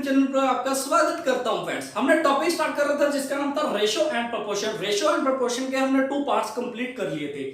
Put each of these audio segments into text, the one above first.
Channel पर आपका स्वागत करता हूं फ्रेंड्स। हमने टॉपिक स्टार्ट कर रहा था जिसका नाम था ratio and proportion. Ratio and proportion के हमने 2 पार्ट्स कंप्लीट कर लिए थे।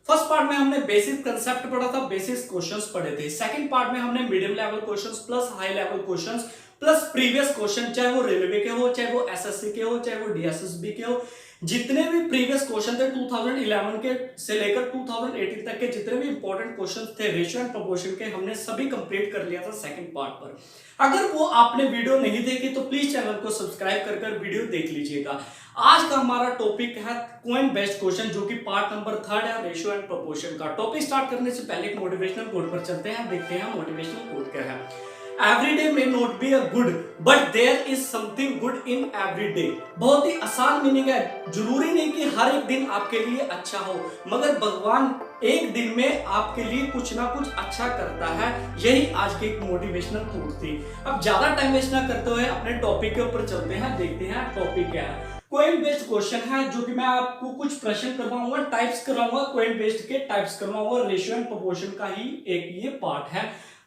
फर्स्ट पार्ट में हमने बेसिक कंसेप्ट पढ़ा था, बेसिक क्वेश्चंस पढ़े थे। सेकंड पार्ट में हमने medium level questions plus high level questions plus previous question, चाहे वो रेलवे के हो, चाहे वो एसएससी के हो, चाहे वो डीएसएसबी के हो, जितने भी प्रीवियस क्वेश्चन थे 2011 के से लेकर 2018 तक के जितने भी इंपॉर्टेंट क्वेश्चन थे रेशियो एंड प्रोपोर्शन के, हमने सभी कंप्लीट कर लिया था सेकंड पार्ट पर। अगर वो आपने वीडियो नहीं देखी तो प्लीज चैनल को सब्सक्राइब कर वीडियो देख लीजिएगा। आज का हमारा टॉपिक है क्वेश्चन बेस्ड क्वेश्चन, जो कि पार्ट नंबर 3 है रेशियो एंड प्रोपोर्शन का। टॉपिक स्टार्ट करने से पहले एक मोटिवेशनल कोट पर चलते हैं, देखते हैं मोटिवेशनल कोट क्या है। Every day may not be a good, but there is something good in every day। बहुत ही आसान मीनिंग है। जरूरी नहीं कि हर एक दिन आपके लिए अच्छा हो, मगर भगवान एक दिन में आपके लिए कुछ ना कुछ अच्छा करता है। यही आज की एक मोटिवेशनल कोट थी। अब ज्यादा टाइम वेस्ट ना करते हुए अपने टॉपिक के ऊपर चलते हैं, देखते हैं टॉपिक क्या है। क्वेश्चन बेस्ड क्वेश्चन है, जो कि मैं आपको कुछ प्रश्न करवाऊंगा, टाइप्स करवाऊंगा, क्वेश्चन बेस्ड के टाइप्स करवाऊंगा। रेशियो एंड प्रोपोर्शन का ही एक ये पार्ट है।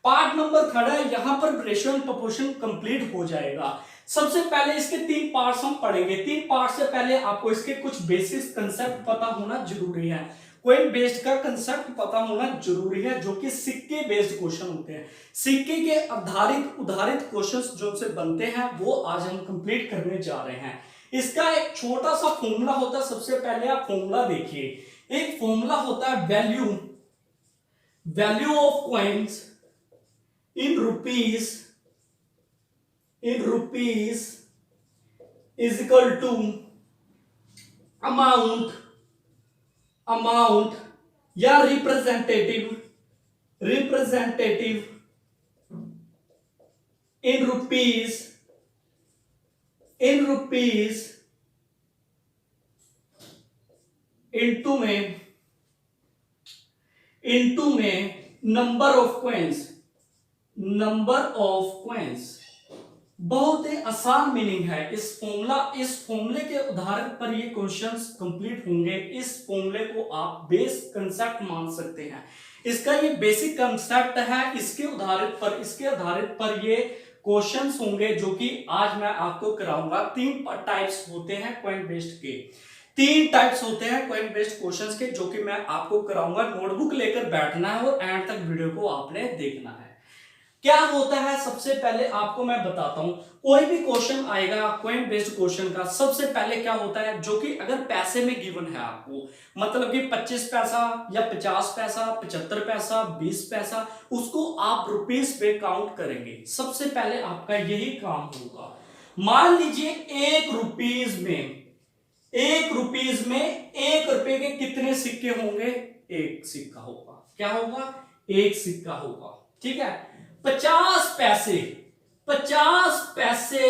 पार्ट नंबर 3 है, यहां पर रेशियो एंड प्रोपोर्शन कंप्लीट हो जाएगा। सबसे पहले इसके 3 पार्ट्स हम पढ़ेंगे। 3 पार्ट से पहले आपको इसके कुछ बेसिक कंसेप्ट पता होना जरूरी है। क्वेश्चन बेस्ड का कंसेप्ट पता होना जरूरी है, जो कि सिक्के बेस्ड क्वेश्चन होते हैं। सिक्के के आधारित उदाहरित क्वेश्चंस जो से बनते हैं वो आज हम कंप्लीट करने जा रहे हैं। इसका एक छोटा सा फॉर्मूला होता है। सबसे पहले आप फॉर्मूला देखिए। एक फॉर्मूला होता है value of coins in rupees is equal to amount या representative in rupees into में number of coins। बहुत ही आसान मीनिंग है। इस फॉर्मूले के उदाहरण पर ये क्वेश्चंस कंप्लीट होंगे। इस फॉर्मूले को आप बेस कंसेप्ट मान सकते हैं। इसका ये बेसिक कंसेप्ट है। इसके आधारित पर ये क्वेश्चंस होंगे, जो कि आज मैं आपको कराऊंगा। 3 टाइप्स होते हैं क्वेश्चन बेस्ड के। 3 टाइप्स होते हैं क्वेश्चन बेस्ड क्वेश्चंस के, जो कि मैं आपको कराऊंगा। नोटबुक लेकर बैठना है और एंड तक वीडियो को आपने देखना है। क्या होता है, सबसे पहले आपको मैं बताता हूं। कोई भी क्वेश्चन आएगा क्वेश्चन बेस्ड क्वेश्चन का, सबसे पहले क्या होता है, जो कि अगर पैसे में गिवन है आपको, मतलब कि 25 पैसा या 50 पैसा, 75 पैसा, 20 पैसा, उसको आप रुपीस पे काउंट करेंगे। सबसे पहले आपका यही काम होगा। मान लीजिए 1 रुपीस में 1 रुपए के कितने सिक्के होंगे? 1 सिक्का होगा। क्या होगा? 1 सिक्का होगा। ठीक है। 50 पैसे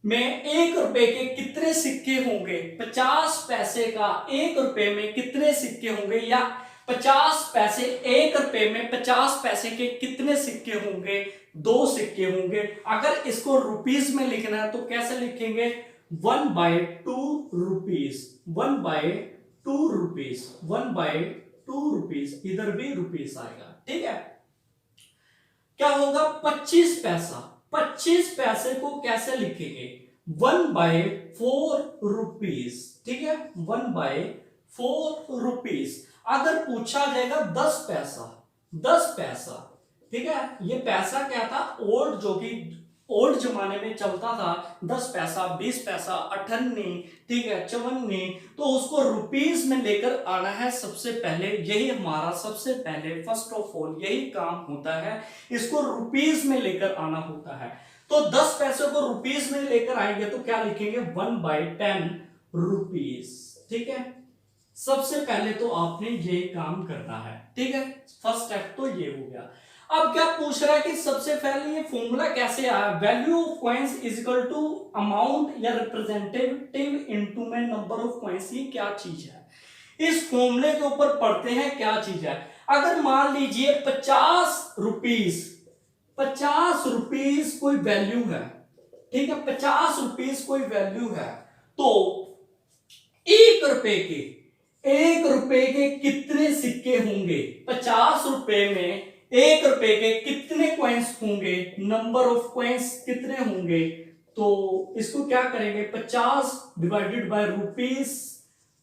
में 1 रुपए के कितने सिक्के होंगे? 50 पैसे का 1 रुपए में कितने सिक्के होंगे? या 50 पैसे 1 रुपए में 50 पैसे के कितने सिक्के होंगे? 2 सिक्के होंगे। अगर इसको रुपीस में लिखना है तो कैसे लिखेंगे? 1/2 रुपीस। 1/2 रुपीस, इधर भी रुपीस आएगा। ठीक है। क्या होगा? 25 पैसा। 25 पैसे को कैसे लिखेंगे? 1/4 रुपीस। ठीक है, 1/4 रुपीस। अगर पूछा जाएगा 10 पैसा, ठीक है, ये पैसा क्या था? ओल्ड, जो कि ओल्ड जमाने में चलता था। 10 पैसा, 20 पैसा, 58, ठीक है, 54, तो उसको रुपीस में लेकर आना है सबसे पहले। यही हमारा सबसे पहले फर्स्ट ऑफ ऑल यही काम होता है, इसको रुपीस में लेकर आना होता है। तो 10 पैसे को रुपीस में लेकर आएंगे तो क्या लिखेंगे? 1/10 रुपीस। ठीक है, सबसे पहले तो आपने ये काम करना है। ठीक है, फर्स्ट स्टेप तो ये हो गया। अब क्या पूछ रहा है कि सबसे पहले ये फॉर्मूला कैसे आया? Value of coins is equal to amount या रिप्रेजेंटेटिव इनटू में नंबर ऑफ कॉइन्स। ये क्या चीज है? इस फॉर्मूले के ऊपर पढ़ते हैं क्या चीज है। अगर मान लीजिए 50 रुपीस कोई वैल्यू है, ठीक है, 50 रुपीस कोई वैल्यू है, तो 1 रुपए के कितने सिक्के होंगे? 50 रुपए में एक रुपए के कितने कॉइन्स होंगे, नंबर ऑफ कॉइन्स कितने होंगे, तो इसको क्या करेंगे, 50 डिवाइडेड बाय रुपीस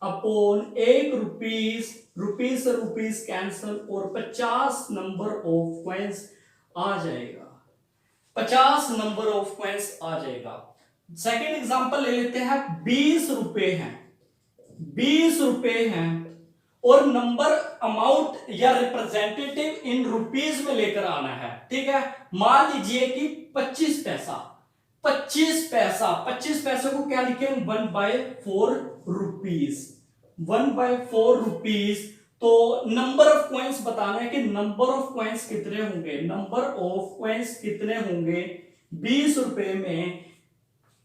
अपॉन एक रुपीस, रुपीस से रुपीस कैंसल और 50 नंबर ऑफ कॉइन्स आ जाएगा, 50 नंबर ऑफ कॉइन्स आ जाएगा। सेकेंड एग्जांपल ले लेते हैं, 20 रुपए हैं, 20 रुपए हैं और नंबर अमाउंट या रिप्रेजेंटेटिव इन रुपीस में लेकर आना है, ठीक है। मान लीजिए कि 25 पैसा, 25 पैसा, 25 पैसे को क्या लिखे, 1/4 रुपीस, 1/4 रुपीस। तो नंबर ऑफ कॉइन्स बताना है कि नंबर ऑफ कॉइन्स कितने होंगे, नंबर ऑफ कॉइन्स कितने होंगे, 20 रुपए में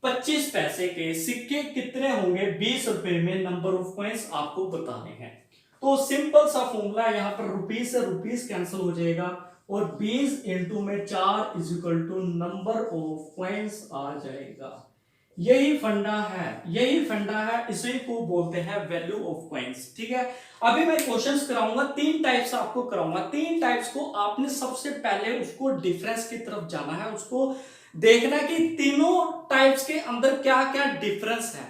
25 पैसे के सिक्के कितने होंगे 20 रुपए में, नंबर ऑफ कॉइन्स आपको बताने हैं। तो सिंपल सा फॉर्मूला, यहां पर रुपीस से रुपीस कैंसिल हो जाएगा और 20 इंटू में 4 is equal to number of coins आ जाएगा। यही फंडा है, यही फंडा है, इसी को बोलते हैं वैल्यू ऑफ कॉइन्स, ठीक है। अभी मैं क्वेश्चंस कराऊंगा, 3 टाइप्स आपको कराऊंगा, 3 टाइप्स को आपने सबसे पहले उसको डिफरेंस की तरफ जाना है, उसको देखना कि तीनों टाइप्स के अंदर क्या क्या डिफरेंस है,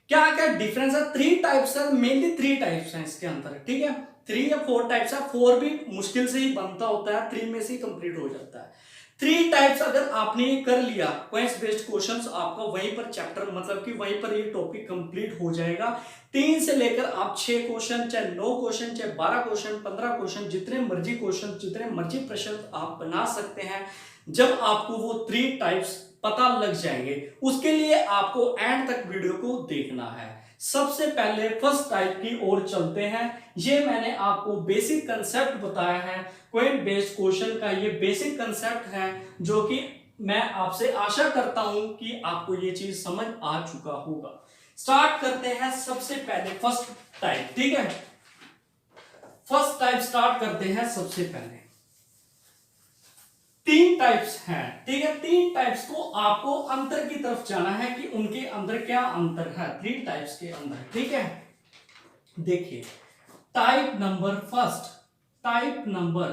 क्या क्या डिफरेंस है। 3 टाइप्स है, मेनली 3 टाइप्स हैं इसके अंदर, ठीक है। 3 या 4 टाइप्स है, 4 भी मुश्किल से ही बनता होता है, 3 में से ही कंप्लीट हो जाता है। 3 टाइप्स अगर आपने कर लिया क्वेश्चन बेस्ड क्वेश्चंस, आपका वहीं पर चैप्टर मतलब कि वहीं पर ये टॉपिक कंप्लीट हो जाएगा। 3 से लेकर आप 6 क्वेश्चन, चाहे 9 क्वेश्चन, चाहे 12 क्वेश्चन, 15 क्वेश्चन, जितने मर्जी क्वेश्चन, जितने मर्जी प्रश्न आप बना सकते हैं, जब आपको वो 3 टाइप्स पता लग जाएंगे। उसके लिए आपको एंड तक वीडियो को देखना है। सबसे पहले फर्स्ट टाइप की ओर चलते हैं। ये मैंने आपको बेसिक कंसेप्ट बताया है, क्वेश्चन बेस्ड क्वेश्चन का ये बेसिक कंसेप्ट है, जो कि मैं आपसे आशा करता हूं कि आपको ये चीज समझ आ चुका होगा। स्टार्ट करते हैं सबसे पहले फर्स्ट टाइप, ठीक है। फर्स्ट टाइप स्टार्ट करते हैं सबसे पहले। 3 टाइप्स हैं, ठीक है। 3 टाइप्स को आपको अंतर की तरफ जाना है कि उनके अंदर क्या अंतर है 3 टाइप्स के अंदर, ठीक है। देखिए type number first, type number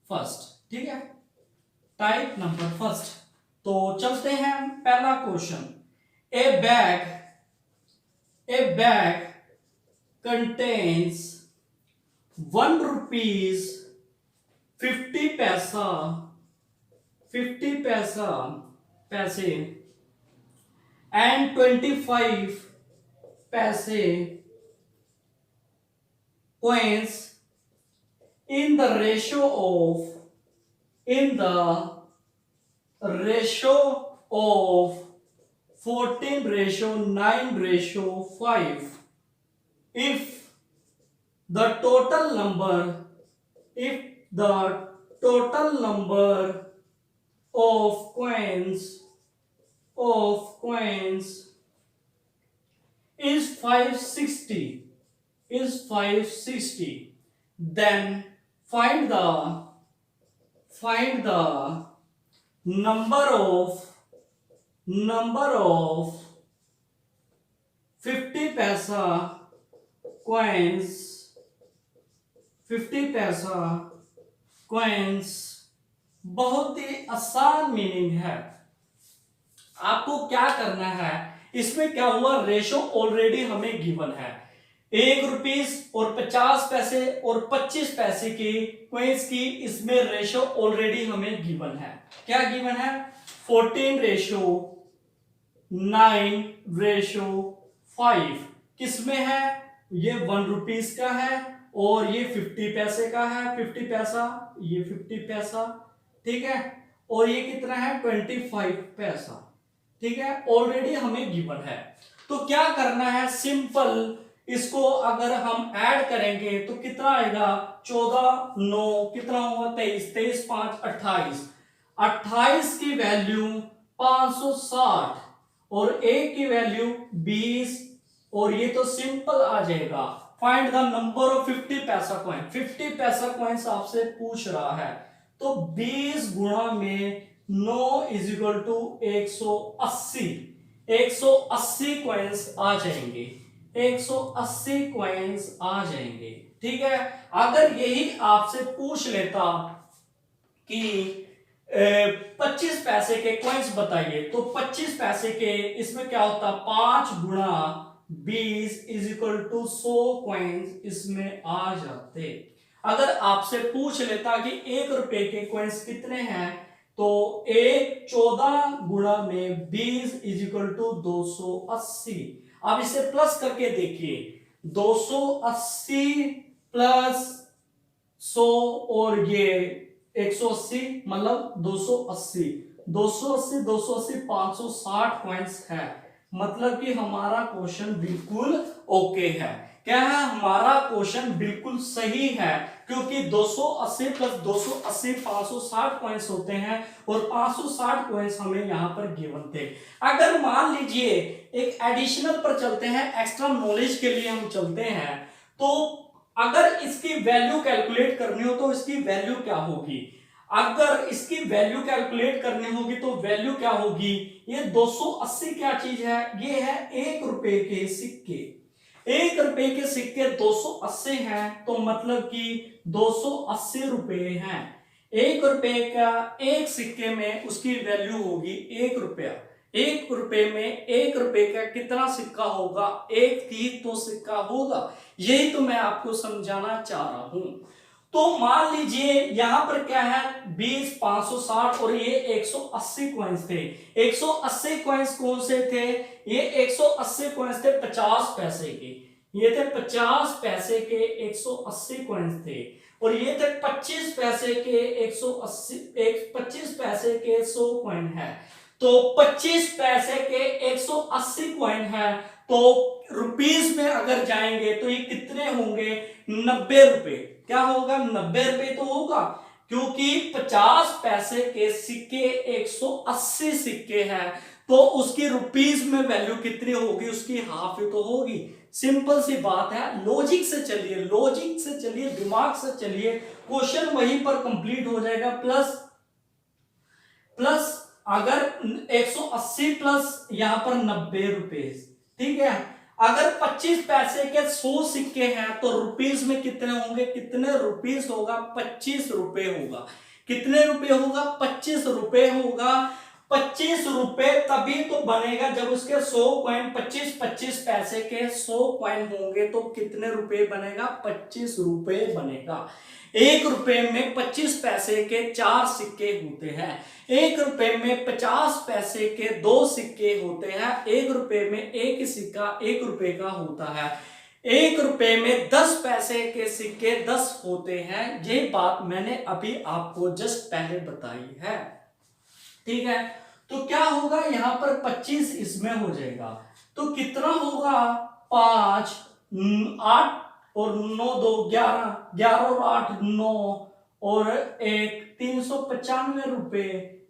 first, ठीक है, टाइप नंबर फर्स्ट। तो चलते हैं पहला क्वेश्चन, ए बैग कंटेन्स 1 रुपीज 50 पैसा, 50 पैसे and 25 पैसे coins in the ratio of 14:9:5. If the total number of coins is 560, then find the number of 50 पैसा coins, 50 पैसा coins। बहुत ही आसान मीनिंग है। आपको क्या करना है, इसमें क्या हुआ, रेशो ऑलरेडी हमें गिवन है, 1 रुपीस और 50 पैसे और 25 पैसे की क्वेंस की, इसमें रेशो ऑलरेडी हमें गिवन है। क्या गिवन है, 14:9:5। किसमें है, ये 1 रुपीस का है और ये 50 पैसे का है, 50 पैसा, ये 50 पैसा, ठीक है, और ये कितना है 25 पैसा, ठीक है, ऑलरेडी हमें गिवन है। तो क्या करना है, सिंपल इसको अगर हम ऐड करेंगे तो कितना आएगा, 14 9 कितना होगा 23, 23 5 28, 28 की वैल्यू 560 और 1 की वैल्यू 20, और ये तो सिंपल आ जाएगा। फाइंड द नंबर ऑफ 50 पैसा कॉइन, 50 पैसा कॉइन्स आपसे पूछ रहा है, तो 20 गुणा में 9 इज इक्वल टू 180, 180 कॉइन्स आ जाएंगे, 180 कॉइन्स आ जाएंगे, ठीक है। अगर यही आपसे पूछ लेता कि 25 पैसे के कॉइन्स बताइए, तो 25 पैसे के इसमें क्या होता है, 5 गुणा 20 इज इक्वल टू 100 कॉइन्स इसमें आ जाते। अगर आपसे पूछ लेता कि 1 रुपए के कॉइन्स कितने हैं, तो 14 गुणा में 20 इज इक्वल टू 280। अब इसे प्लस करके देखिए, 280 प्लस 100 और ये 180 मतलब 280, 280 280 560 पॉइंट्स है। मतलब कि हमारा क्वेश्चन बिल्कुल ओके है। क्या है, हमारा क्वेश्चन बिल्कुल सही है, क्योंकि 280 प्लस 280 560 पॉइंट्स होते हैं और 560 पॉइंट्स हमें यहां पर गिवन थे। अगर मान लीजिए एक एडिशनल पर चलते हैं, एक्स्ट्रा नॉलेज के लिए हम चलते हैं, तो अगर इसकी वैल्यू कैलकुलेट करनी हो तो इसकी वैल्यू क्या होगी, अगर इसकी वैल्यू कैलकुलेट करनी होगी तो वैल्यू क्या होगी, ये 280 क्या चीज है, ये है 1 रुपए के सिक्के। 1 रुपए के सिक्के 280 हैं, तो मतलब कि 280 रुपए हैं। 1 रुपए का एक सिक्के में उसकी वैल्यू होगी 1 रुपया। 1 रुपए में 1 रुपए का कितना सिक्का होगा, एक ही तो सिक्का होगा। यही तो मैं आपको समझाना चाह रहा हूं। तो मान लीजिए यहां पर क्या है, 20 560 और ये 180 कॉइन्स थे। 180 कॉइन्स कौन से थे, ये 180 कॉइन्स थे 50 पैसे के, ये थे 50 पैसे के 180 कॉइन्स थे, और ये थे 25 पैसे के 180 25 पैसे के 100 कॉइन है। तो 25 पैसे के 180 कॉइन है, तो रुपीस में अगर जाएंगे तो ये कितने होंगे, 90 रुपए। क्या होगा, 90 रुपए तो होगा, क्योंकि 50 पैसे के सिक्के 180 सिक्के हैं, तो उसकी रुपीस में वैल्यू कितनी होगी, उसकी हाफ ही तो होगी। सिंपल सी बात है, लॉजिक से चलिए, लॉजिक से चलिए, दिमाग से चलिए, क्वेश्चन वहीं पर कंप्लीट हो जाएगा। प्लस अगर 180 प्लस यहां पर 90 रुपए, ठीक है। अगर 25 पैसे के 100 सिक्के हैं तो रुपीस में कितने होंगे, कितने रुपीस होगा, 25 रुपए होगा। कितने रुपए होगा, 25 रुपए होगा। 25 रुपए तभी तो बनेगा जब उसके 100 कॉइन 25 पैसे के 100 कॉइन होंगे, तो कितने रुपए बनेगा, 25 रुपए बनेगा। 1 रुपए में 25 पैसे के 4 सिक्के होते हैं। 1 रुपए में 50 पैसे के 2 सिक्के होते हैं। 1 रुपए में एक सिक्का 1 रुपए का होता है। 1 रुपए में 10 पैसे के सिक्के 10 होते हैं। ये बात मैंने अभी आपको जस्ट पहले बताई है, ठीक है। तो क्या होगा, यहां पर 25 इसमें हो जाएगा, तो कितना होगा, 5 8 और 9 2 11, 11 और 8 9 और 1 395 रुपए,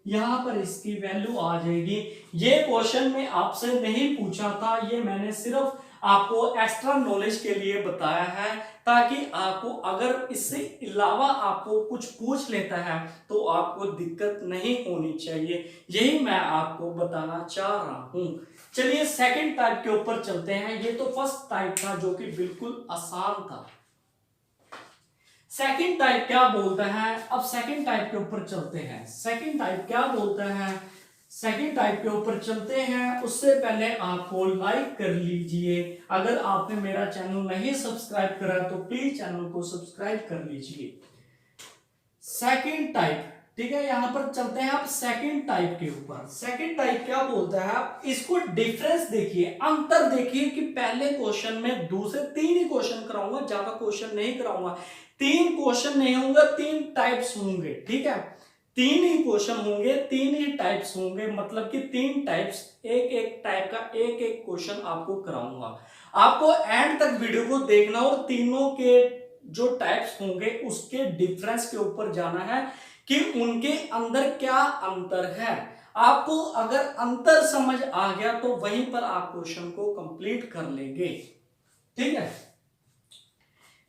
यहां पर इसकी वैल्यू आ जाएगी। ये क्वेश्चन में आपसे नहीं पूछा था, ये मैंने सिर्फ आपको एक्स्ट्रा नॉलेज के लिए बताया है, ताकि आपको अगर इससे अलावा आपको कुछ पूछ लेता है तो आपको दिक्कत नहीं होनी चाहिए। यही मैं आपको बताना चाह रहा हूं। चलिए सेकंड टाइप के ऊपर चलते हैं। ये तो फर्स्ट टाइप था जो कि बिल्कुल आसान था। सेकंड टाइप क्या बोलता है, अब सेकंड टाइप के ऊपर चलते हैं। सेकंड टाइप क्या बोलता है, सेकंड टाइप के ऊपर चलते हैं। उससे पहले आपको लाइक कर लीजिए। अगर आपने मेरा चैनल नहीं सब्सक्राइब करा तो प्लीज चैनल को सब्सक्राइब कर लीजिए। सेकंड टाइप, ठीक है, यहां पर चलते हैं आप सेकंड टाइप के ऊपर। सेकंड टाइप क्या बोलता है, आप इसको डिफरेंस देखिए, अंतर देखिए कि पहले क्वेश्चन में दूसरे 3 ही क्वेश्चन कराऊंगा, ज्यादा क्वेश्चन नहीं कराऊंगा। 3 क्वेश्चन नहीं होंगे, 3 टाइप्स होंगे, ठीक है। 3 ही क्वेश्चन होंगे, 3 ही टाइप्स होंगे, मतलब कि 3 टाइप्स, एक टाइप का एक क्वेश्चन आपको कराऊंगा। आपको एंड तक वीडियो को देखना और तीनों के जो टाइप्स होंगे उसके डिफरेंस के ऊपर जाना है कि उनके अंदर क्या अंतर है। आपको अगर अंतर समझ आ गया तो वहीं पर आप क्वेश्चन को कंप्लीट कर लेंगे, ठीक है।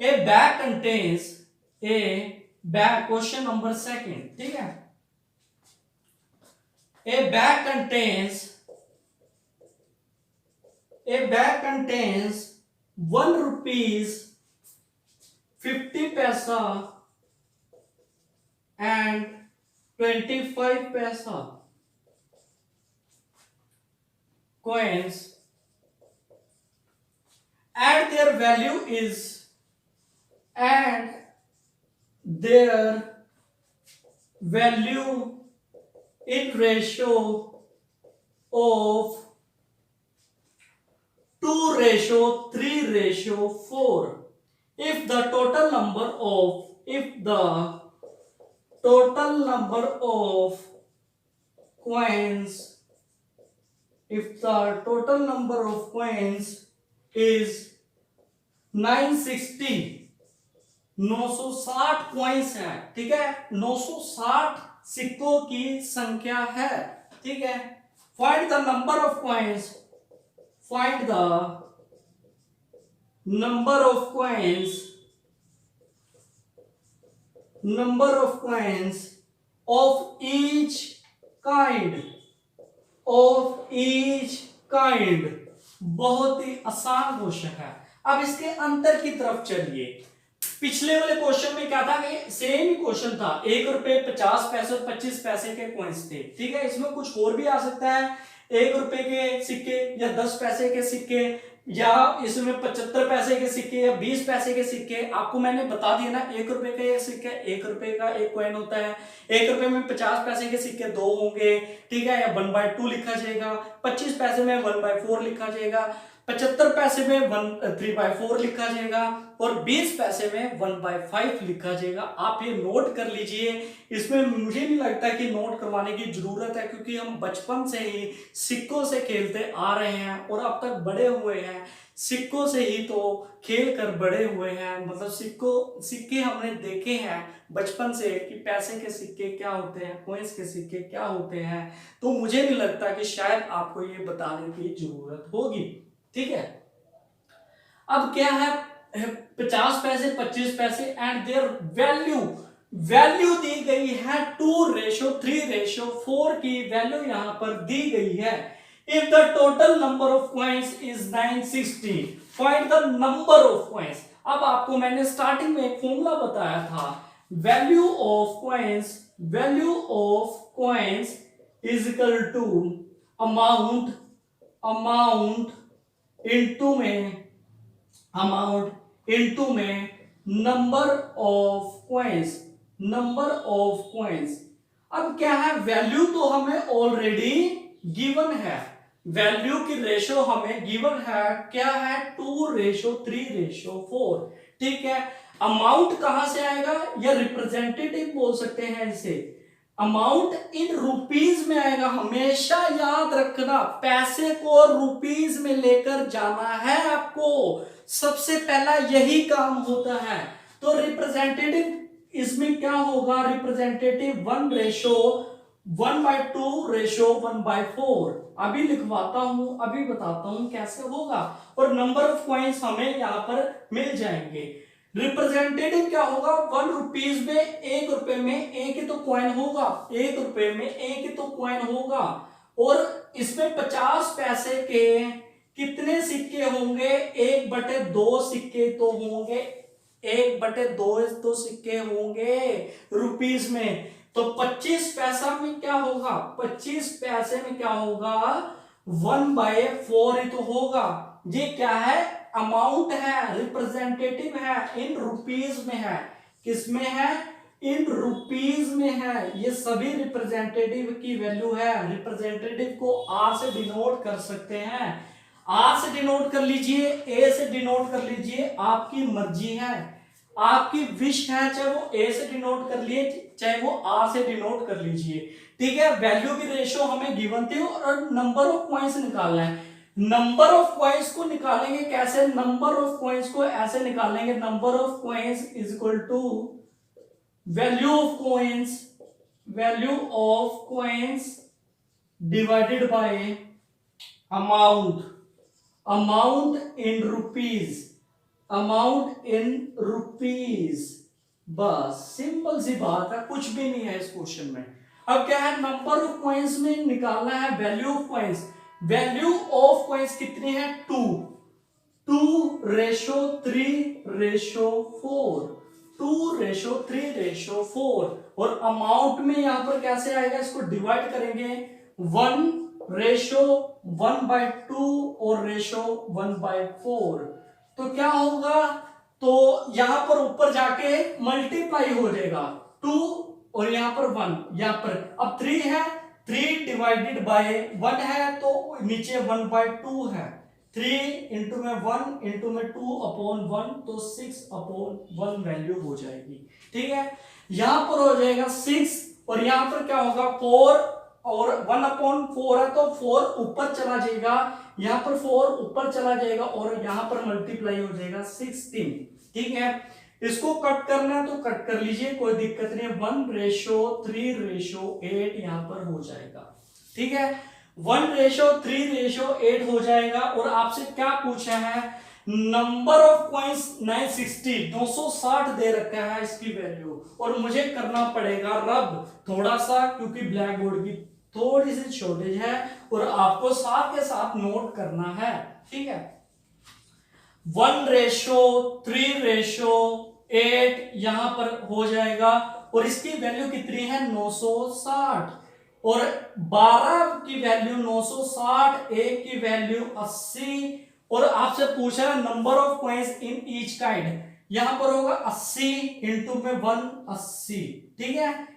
ए bag contains bag, question number second, ठीक है। ए bag contains 1 rupees 50 paisa and 25 पैसा coins and their value is and their value in ratio of 2:3:4 if the total number of coins is 960 960 coins है, ठीक है, 960 सिक्कों की संख्या है, ठीक है। Find the number of coins of each kind बहुत ही आसान क्वेश्चन है। अब इसके अंतर की तरफ चलिए। पिछले वाले क्वेश्चन में क्या था कि सेम ही क्वेश्चन था, 1 रुपए 50 पैसे और 25 पैसे के कॉइन्स थे, ठीक है। इसमें कुछ और भी आ सकता है, 1 रुपए के सिक्के या 10 पैसे के सिक्के या इसमें 75 पैसे के सिक्के या 20 पैसे के सिक्के। आपको मैंने बता दिया ना, 1 रुपए का ये सिक्का 1 रुपए का एक कॉइन होता है, 1 रुपए में 50 पैसे के सिक्के 2 होंगे, ठीक है, या 1/2 लिखा जाएगा, 25 पैसे में 1/4 लिखा जाएगा, 75 पैसे में 3/4 लिखा जाएगा और 20 पैसे में 1/5 लिखा जाएगा। आप ये नोट कर लीजिए। इसमें मुझे नहीं लगता कि नोट करवाने की जरूरत है, क्योंकि हम बचपन से ही सिक्कों से खेलते आ रहे हैं और अब तक बड़े हुए हैं, सिक्कों से ही तो खेल कर बड़े हुए हैं। मतलब सिक्के हमने देखे हैं बचपन से कि पैसे के सिक्के क्या होते हैं, कॉइन्स के सिक्के क्या होते हैं। तो मुझे नहीं लगता कि शायद आपको ये बताने की जरूरत होगी, ठीक है। अब क्या है, 50 पैसे 25 पैसे एंड देयर वैल्यू दी गई है 2:3:4 की वैल्यू यहां पर दी गई है। If the total number of coins is 960 find the number of coins. अब आपको मैंने स्टार्टिंग में एक फॉर्मूला बताया था, value of coins is equal to amount into में नंबर ऑफ कॉइन्स। अब क्या है, वैल्यू तो हमें ऑलरेडी गिवन है, वैल्यू की रेशो हमें गिवन है, क्या है 2:3:4, ठीक है। अमाउंट कहां से आएगा, या रिप्रेजेंटेटिव बोल सकते हैं इसे, अमाउंट इन रुपीज में आएगा। हमेशा याद रखना, पैसे को रुपीज में लेकर जाना है आपको, सबसे पहला यही काम होता है। तो रिप्रेजेंटेटिव इसमें क्या होगा, रिप्रेजेंटेटिव 1:2:1/4 अभी लिखवाता हूं, अभी बताता हूं कैसे होगा, और नंबर ऑफ कॉइन्स हमें यहां पर मिल जाएंगे। रिप्रेजेंटेटिव क्या होगा, 1 रुपीज में 1 रुपए में एक ही तो कॉइन होगा, 1 रुपए में एक ही तो कॉइन होगा, और इसमें 50 पैसे के कितने सिक्के होंगे, 1/2 सिक्के तो होंगे, 1/2 तो सिक्के होंगे रुपीज में। तो 25 पैसा में क्या होगा, 25 पैसे में क्या होगा, 1/4 ही तो होगा। ये क्या है, अमाउंट है, रिप्रेजेंटेटिव है, इन रुपीज में है, किसमें है, इन रुपीज में है। ये सभी रिप्रेजेंटेटिव की वैल्यू है। रिप्रेजेंटेटिव को आर से डिनोट कर सकते हैं, आर से डिनोट कर लीजिए, ए से डिनोट कर लीजिए, आपकी मर्जी है, आपकी विश है, चाहे वो ए से डिनोट कर लिए चाहे वो आर से डिनोट कर लीजिए, ठीक है। वैल्यू की रेशो हमें गिवन थी और नंबर ऑफ कॉइन्स निकालना है। नंबर ऑफ कॉइन्स को निकालेंगे कैसे, नंबर ऑफ कॉइन्स को ऐसे निकालेंगे, number of coins is equal to value of coins divided by amount in rupees. बस सिंपल सी बात है, कुछ भी नहीं है इस क्वेश्चन में। अब क्या है, नंबर ऑफ कॉइन्स में निकालना है value of coins. Value of coins कितनी है, 2:3:4, 2:3:4 और अमाउंट में यहां पर कैसे आएगा, इसको डिवाइड करेंगे 1:1/2 और रेशो 1/4। तो क्या होगा, तो यहां पर ऊपर जाके मल्टीप्लाई हो जाएगा 2 और यहां पर 1, यहां पर अब 3 है, 3 डिवाइडेड बाय 1 है तो नीचे 1/2 है, 3 इंटू में 1 इंटू में 2/1 तो 6/1 वैल्यू हो जाएगी। ठीक है, यहां पर हो जाएगा 6 और यहां पर क्या होगा 4 और 1/4 है तो 4 ऊपर चला जाएगा, यहां पर 4 ऊपर चला जाएगा और यहां पर मल्टीप्लाई हो जाएगा 16। ठीक है, इसको कट करना है तो कट कर लीजिए, कोई दिक्कत नहीं, 1:3:8 यहां पर हो जाएगा। ठीक है, 1:3:8 हो जाएगा। और आपसे क्या पूछा है, नंबर ऑफ कॉइन्स 960 दे रखा है इसकी वैल्यू, और मुझे करना पड़ेगा रब थोड़ा सा, क्योंकि ब्लैक बोर्ड की थोड़ी सी शॉर्टेज है और आपको साथ के साथ नोट करना है। ठीक है, 1:3:8 यहां पर हो जाएगा और इसकी वैल्यू कितनी है 960 और 12 की वैल्यू 960, 1 की वैल्यू 80 और आपसे पूछा है number of coins in each kind, यहां पर होगा 80 इंटू में 1 80। ठीक है,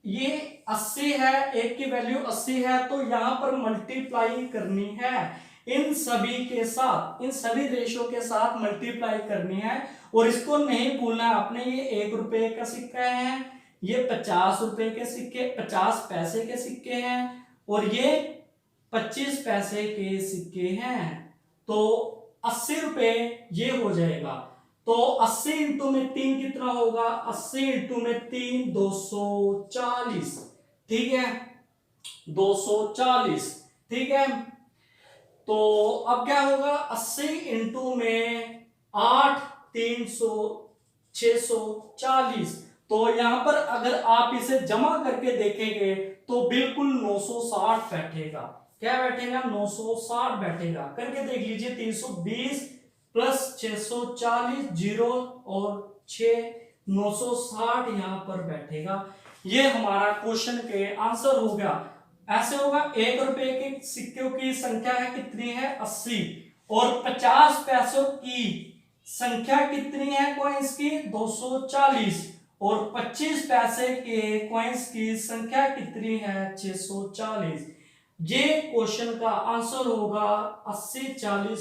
ये 80 है, 1 की वैल्यू 80 है तो यहां पर मल्टीप्लाई करनी है इन सभी के साथ, इन सभी रेशो के साथ मल्टीप्लाई करनी है। और इसको नहीं भूलना आपने, ये 1 रुपए का सिक्का है, ये 50 रुपए के सिक्के, 50 पैसे के सिक्के हैं और ये 25 पैसे के सिक्के हैं, तो 80 रुपए ये हो जाएगा। तो 80 इंटू में 3 कितना होगा, 80 इंटू में 3 240। ठीक है, 240। ठीक है, तो अब क्या होगा, 80 इंटू में 8 640। तो यहां पर अगर आप इसे जमा करके देखेंगे तो बिल्कुल 960 बैठेगा। क्या बैठेगा, 960 बैठेगा। करके देख लीजिए, 320 प्लस 640 जीरो और 6 960 यहां पर बैठेगा। ये हमारा क्वेश्चन के आंसर हो गया। ऐसे होगा, 1 रुपए के सिक्कों की संख्या है कितनी है 80 और 50 पैसों की संख्या कितनी है कॉइन्स की 240 और 25 पैसे के कॉइन्स की संख्या कितनी है 640। ये क्वेश्चन का आंसर होगा 80 40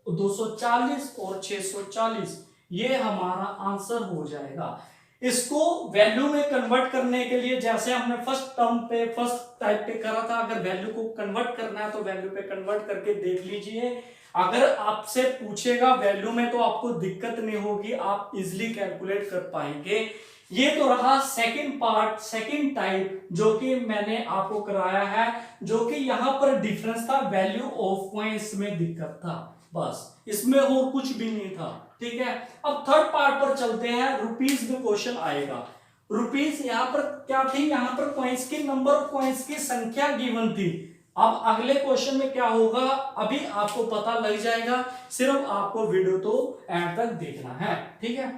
240 और 640। ये हमारा आंसर हो जाएगा। इसको वैल्यू में कन्वर्ट करने के लिए जैसे हमने फर्स्ट टर्म पे फर्स्ट टाइप पे करा था, अगर वैल्यू को कन्वर्ट करना है तो वैल्यू पे कन्वर्ट करके देख लीजिए। अगर आपसे पूछेगा वैल्यू में तो आपको दिक्कत नहीं होगी, आप इजिली कैलकुलेट कर पाएंगे। ये तो रहा सेकंड पार्ट, सेकंड टाइप जो कि मैंने आपको कराया है, जो कि यहां पर डिफरेंस था, वैल्यू ऑफ कॉइंस में दिक्कत था, बस इसमें और कुछ भी नहीं था। ठीक है, अब थर्ड पार्ट पर चलते हैं। रुपीस में क्वेश्चन आएगा। रुपीस यहां पर क्या थी, यहां पर कॉइंस की नंबर ऑफ कॉइंस की संख्या गिवन थी। अब अगले क्वेश्चन में क्या होगा अभी आपको पता लग जाएगा, सिर्फ आपको वीडियो तो एंड तक देखना है। ठीक है,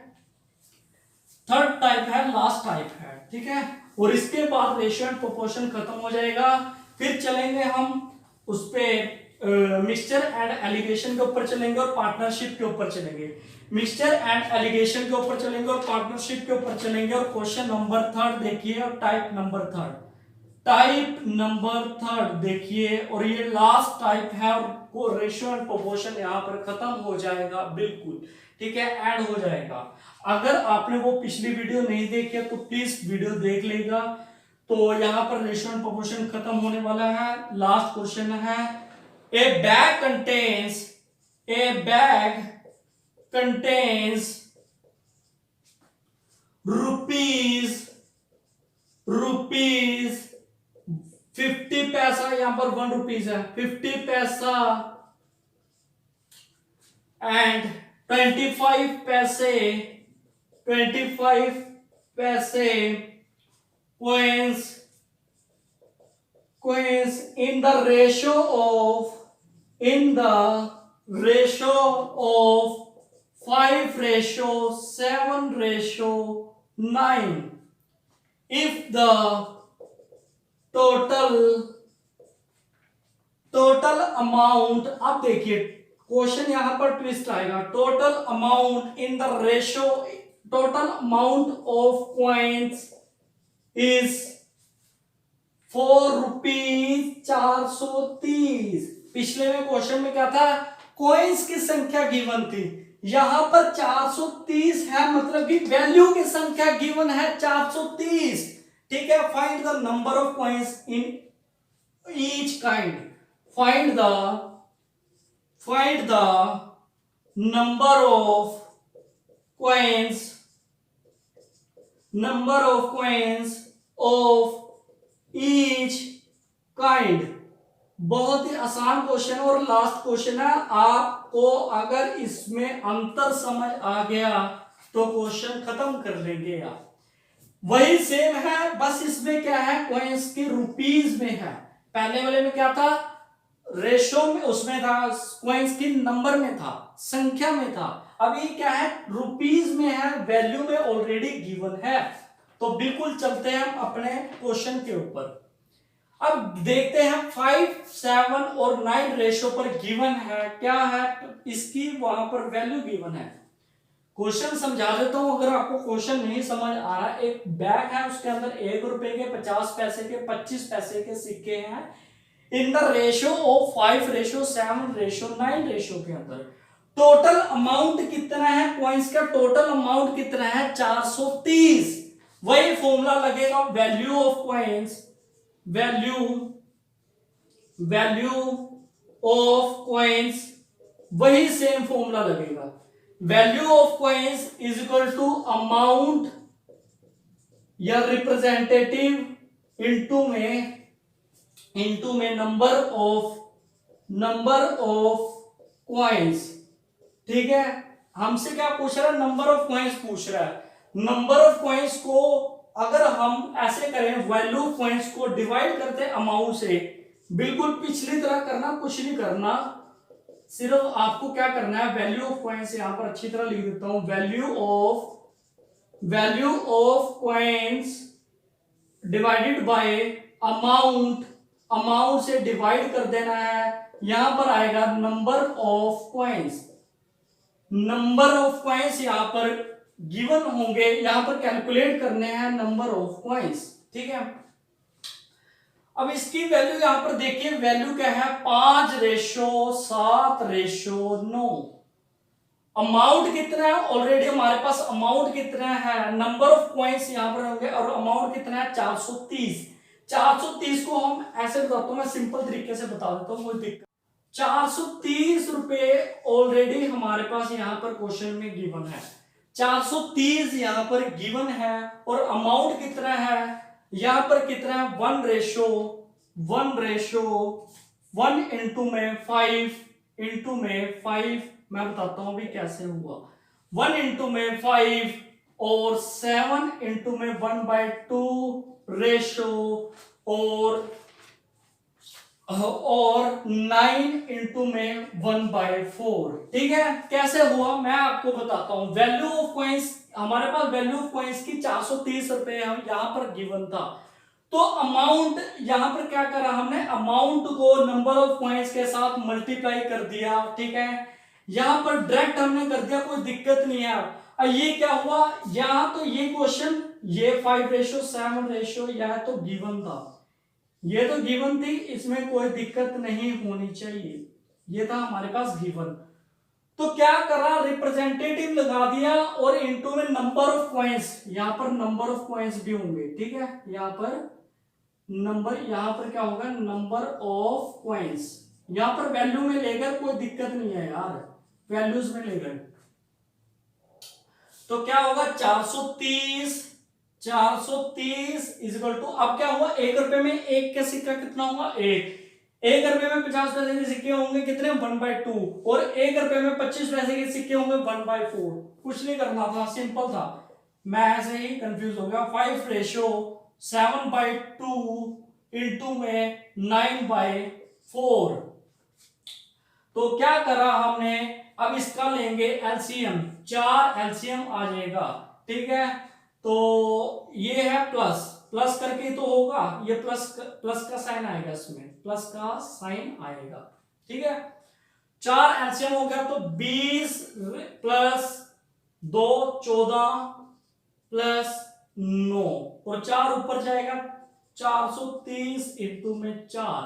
थर्ड टाइप है, लास्ट टाइप है। ठीक है, और इसके बाद रेशियो एंड प्रोपोर्शन खत्म हो जाएगा। फिर चलेंगे हम उस पे मिक्सचर एंड एलिगेशन के ऊपर चलेंगे और पार्टनरशिप के ऊपर चलेंगे। मिक्सचर एंड एलिगेशन के ऊपर चलेंगे और पार्टनरशिप के ऊपर चलेंगे। और क्वेश्चन नंबर थर्ड देखिए और type number third, type number third देखिए। और ये लास्ट टाइप है और रेशियो एंड प्रोपोर्शन यहाँ पर खत्म हो जाएगा बिल्कुल। ठीक है, ऐड हो जाएगा। अगर आपने वो पिछली वीडियो नहीं देखी है तो प्लीज वीडियो देख लेगा। तो यहाँ पर रेशियो एंड प्रोपोर्शन खत्म होने वाला है। लास्ट क्वेश्चन है, ए बैग कंटेन्स रुपीज 50 पैसा, यहां पर 1 रुपीज है, 50 पैसा एंड 25 पैसे coins in the ratio of 5:7:1 9 if the total amount, अब देखिए क्वेश्चन यहां पर ट्विस्ट आएगा, total amount in the ratio, total amount of coins is 4 rupees 430। पिछले में क्वेश्चन में क्या था, कॉइन्स की संख्या गिवन थी, यहां पर 430 है, मतलब कि वैल्यू की संख्या गिवन है 430। ठीक है, find the number of coins in each kind, find the number of coins of each kind. बहुत ही आसान क्वेश्चन और लास्ट क्वेश्चन है, आपको अगर इसमें अंतर समझ आ गया तो क्वेश्चन खत्म कर लेंगे आप। वही सेम है, बस इसमें क्या है, कॉइन्स की रुपीज में है, पहले वाले में क्या था, रेशो में, उसमें था कॉइन्स की नंबर में था, संख्या में था, अभी क्या है रुपीज में है, वैल्यू में ऑलरेडी गिवन है। तो बिल्कुल चलते हैं हम अपने क्वेश्चन के ऊपर। अब देखते हैं 5, 7 और 9 रेशो पर गिवन है, क्या है इसकी वहां पर वैल्यू गिवन है। क्वेश्चन समझा देता हूं, अगर आपको क्वेश्चन नहीं समझ आ रहा, एक बैग है उसके अंदर 1 रुपए के, 50 पैसे के, 25 पैसे के सिक्के हैं in the ratio of 5:7:9 ratio के अंदर। टोटल अमाउंट कितना है कॉइन्स का, टोटल अमाउंट कितना है 430। वही फॉर्मूला लगेगा, value of coins, value of coins, वही सेम फॉर्मूला लगेगा, value of coins is equal to amount या रिप्रेजेंटेटिव इनटू में नंबर ऑफ कॉइन्स। ठीक है, हमसे क्या पूछ रहा है, नंबर ऑफ कॉइन्स पूछ रहा है। नंबर ऑफ कॉइन्स को अगर हम ऐसे करें, वैल्यू ऑफ कॉइन्स को डिवाइड करते हैं अमाउंट से, बिल्कुल पिछली तरह करना, कुछ नहीं करना, सिर्फ आपको क्या करना है, वैल्यू ऑफ कॉइन्स यहां पर अच्छी तरह लिख देता हूं, value of coins divided by amount, amount से डिवाइड कर देना है, यहां पर आएगा number of coins. Number of coins यहां पर गिवन होंगे, यहां पर कैलकुलेट करने हैं नंबर ऑफ कॉइन्स। ठीक है, अब इसकी वैल्यू यहां पर देखिए, वैल्यू क्या है 5:7:9। अमाउंट कितना है, ऑलरेडी हमारे पास अमाउंट कितना है, नंबर ऑफ कॉइन्स यहां पर होंगे, और अमाउंट कितना है 430। 430 को हम ऐसे बताता हूं, मैं सिंपल तरीके से बता देता हूं, कोई दिक्कत। 430 रुपए ऑलरेडी हमारे पास यहां पर क्वेश्चन में गिवन है, 430 यहां पर गिवन है, और अमाउंट कितना है यहां पर, कितना है 1 इंटू में 5 मैं बताता हूं अभी कैसे हुआ, 1 इंटू में 5 और 7 इंटू में 1/2 रेशो, और 9 इंटू में 1/4। ठीक है, कैसे हुआ मैं आपको बताता हूं। वैल्यू ऑफ कॉइन्स, हमारे पास वैल्यू ऑफ कॉइन्स की 430 रुपए यहां पर गिवन था, तो अमाउंट यहां पर क्या करा हमने, अमाउंट को नंबर ऑफ कॉइन्स के साथ मल्टीप्लाई कर दिया। ठीक है, यहां पर डायरेक्ट हमने कर दिया, कोई दिक्कत नहीं है। अब ये क्या हुआ, यहां तो ये क्वेश्चन, ये 5:7 यह तो गिवन था, ये तो गिवन थी, इसमें कोई दिक्कत नहीं होनी चाहिए, ये था हमारे पास गिवन। तो क्या करा, रिप्रेजेंटेटिव लगा दिया, और इनटू में नंबर ऑफ कॉइन्स, यहां पर नंबर ऑफ कॉइन्स भी होंगे। ठीक है, यहां पर नंबर, यहां पर क्या होगा, नंबर ऑफ कॉइन्स, यहां पर वैल्यू में लेकर कोई दिक्कत नहीं है यार, वैल्यूज में लेकर। तो क्या होगा 430 इज इक्वल टू, अब क्या हुआ, 1 रुपए में एक का सिक्का कितना हुआ, 1 रुपए में 50 पैसे के सिक्के होंगे कितने, 1/2, और 1 रुपए में 25 पैसे के सिक्के होंगे 1/4। कुछ नहीं करना था, सिंपल था, मैं ऐसे ही कंफ्यूज हो गया। 5:7/2 इंटू में 9/4। तो क्या करा हमने, अब इसका लेंगे एलसीएम, 4 एलसीएम आ जाएगा। ठीक है, तो ये है प्लस, प्लस करके तो होगा, ये प्लस प्लस का साइन आएगा, इसमें प्लस का साइन आएगा, ठीक है। 4 एलसीएम हो गया तो 20 प्लस 2 14 प्लस 9 और 4 ऊपर जाएगा, 430 इंटू में 4,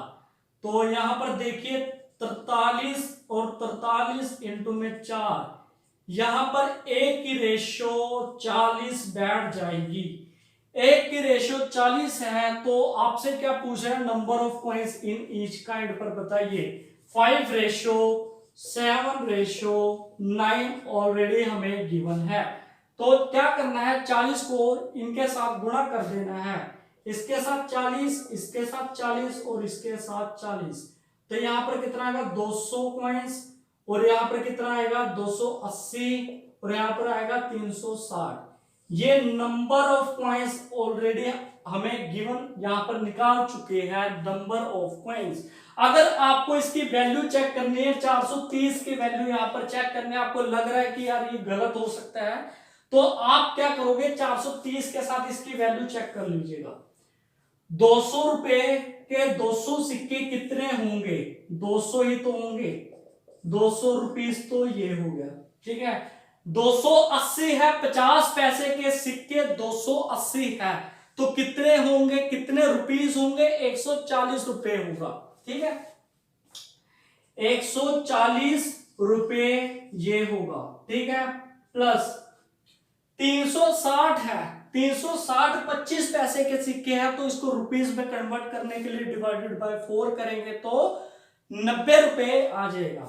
तो यहां पर देखिए 43 और 43 इंटू में 4, यहां पर एक की रेशो 40 बैठ जाएगी। एक की रेशो 40 है तो आपसे क्या पूछ रहा है, number of coins in each kind पर बताइए। 5 रेशो 7 रेशो 9 ऑलरेडी हमें गिवन है, तो क्या करना है, 40 को इनके साथ गुणा कर देना है, इसके साथ 40, इसके साथ 40 और इसके साथ 40, तो यहां पर कितना आएगा 200 कॉइन्स, और यहां पर कितना आएगा 280, और यहां पर आएगा 360। ये नंबर ऑफ कॉइन्स ऑलरेडी हमें गिवन यहां पर निकाल चुके हैं, नंबर ऑफ कॉइन्स। अगर आपको इसकी वैल्यू चेक करनी है, 430 की वैल्यू यहां पर चेक करनी है, आपको लग रहा है कि यार ये गलत हो सकता है, तो आप क्या करोगे, 430 के साथ इसकी वैल्यू चेक कर लीजिएगा। 200 रुपए के 200 सिक्के कितने होंगे, 200 ही तो होंगे, 200 रुपीस तो ये हो गया, ठीक है। 280 है, 50 पैसे के सिक्के 280 है, तो कितने होंगे, कितने रुपीस होंगे, 140 रुपए होगा, ठीक है। 140 रुपए ये होगा, ठीक है। प्लस 360 है, 360 25 पैसे के सिक्के हैं, तो इसको रुपीस में कन्वर्ट करने के लिए डिवाइडेड बाय 4 करेंगे तो 90 रुपए आ जाएगा,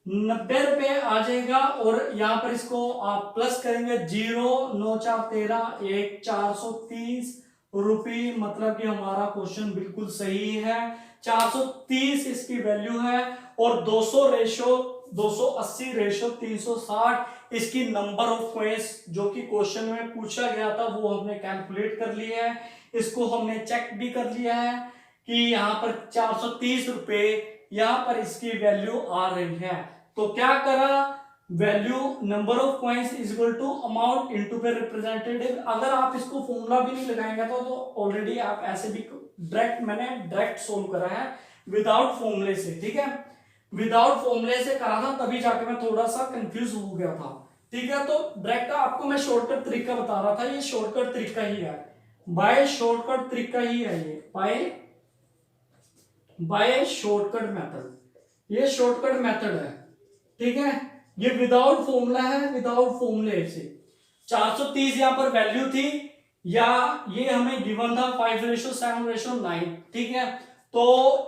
90 रुपए आ जाएगा। और यहां पर इसको आप प्लस करेंगे, 0 9 4 13 1 430 रुपये, मतलब कि हमारा क्वेश्चन बिल्कुल सही है, 430 इसकी वैल्यू है। और 280 रेशो 360 इसकी नंबर ऑफ कॉइन्स जो कि क्वेश्चन में पूछा गया था वो हमने कैलकुलेट कर लिया है, इसको हमने चेक भी कर लिया है कि यहां पर 430 रुपए यहां पर इसकी वैल्यू आ रही है। तो क्या करा, value number of coins is equal to amount into पे रिप्रेजेंटेटिव। अगर आप इसको फॉर्मूला भी नहीं लगाएंगे तो ऑलरेडी आप ऐसे भी मैंने डायरेक्ट सोल्व करा है विदाउट फॉर्मूले से, ठीक है। विदाउट फॉर्मूले से करा था, तभी जाके मैं थोड़ा सा कंफ्यूज हो गया था, ठीक है। तो डायरेक्ट आपको मैं शॉर्टकट तरीका बता रहा था, ये शॉर्टकट तरीका ही है, बाय शॉर्टकट तरीका ही है ये, बाय शॉर्टकट मेथड, ये शॉर्टकट मेथड है, ठीक है। ये विदाउट फॉर्मूला है, विदाउट फॉर्मूले से 430 यहां पर वैल्यू थी, या ये हमें गिवन था 5 रेशो 7 रेशो 9, ठीक है। तो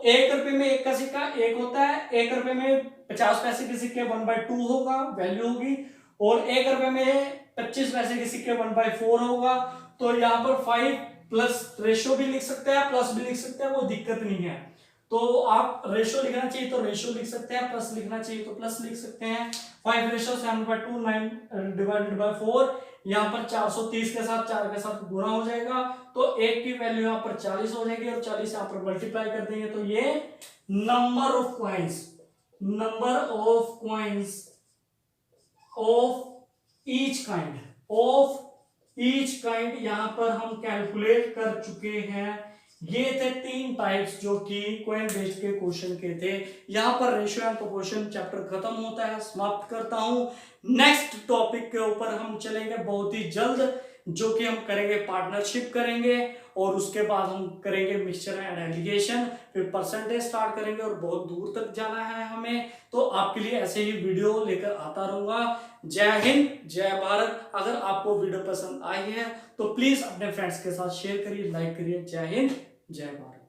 1 रुपए में 1 का सिक्का 1 होता है, 1 रुपए में 50 पैसे के सिक्के 1/2 होगा, वैल्यू होगी, और 1 रुपए में 25 पैसे के सिक्के 1/4 होगा। तो यहाँ पर 5 प्लस रेशो भी लिख सकते हैं, प्लस भी लिख सकते हैं, वो दिक्कत नहीं है। तो आप रेशो लिखना चाहिए तो रेशो लिख सकते हैं, प्लस लिखना चाहिए तो प्लस लिख सकते हैं। 5 रेशो 7/2 9 डिवाइडेड बाय 4, यहाँ पर 430 के साथ 4 के साथ गुणा हो जाएगा, तो 1 की वैल्यू यहाँ पर 40 हो जाएगी, और 40 यहाँ पर मल्टीप्लाई कर देंगे तो ये number of coins of each kind यहां पर हम कैलकुलेट कर चुके हैं। ये थे 3 टाइप्स जो कि कॉइन बेस्ड के क्वेश्चन के थे। यहां पर रेशियो एंड प्रोपोर्शन चैप्टर खत्म होता है, समाप्त करता हूं। नेक्स्ट टॉपिक के ऊपर हम चलेंगे बहुत ही जल्द, जो कि हम करेंगे पार्टनरशिप करेंगे, और उसके बाद हम करेंगे मिक्सचर एंड एलिगेशन, फिर परसेंटेज स्टार्ट करेंगे, और बहुत दूर तक जाना है हमें। तो आपके लिए ऐसे ही वीडियो लेकर आता रहूंगा। जय हिंद, जय भारत। अगर आपको वीडियो पसंद आई है तो प्लीज अपने फ्रेंड्स के साथ शेयर करिए, लाइक करिए। जय हिंद, जय भारत।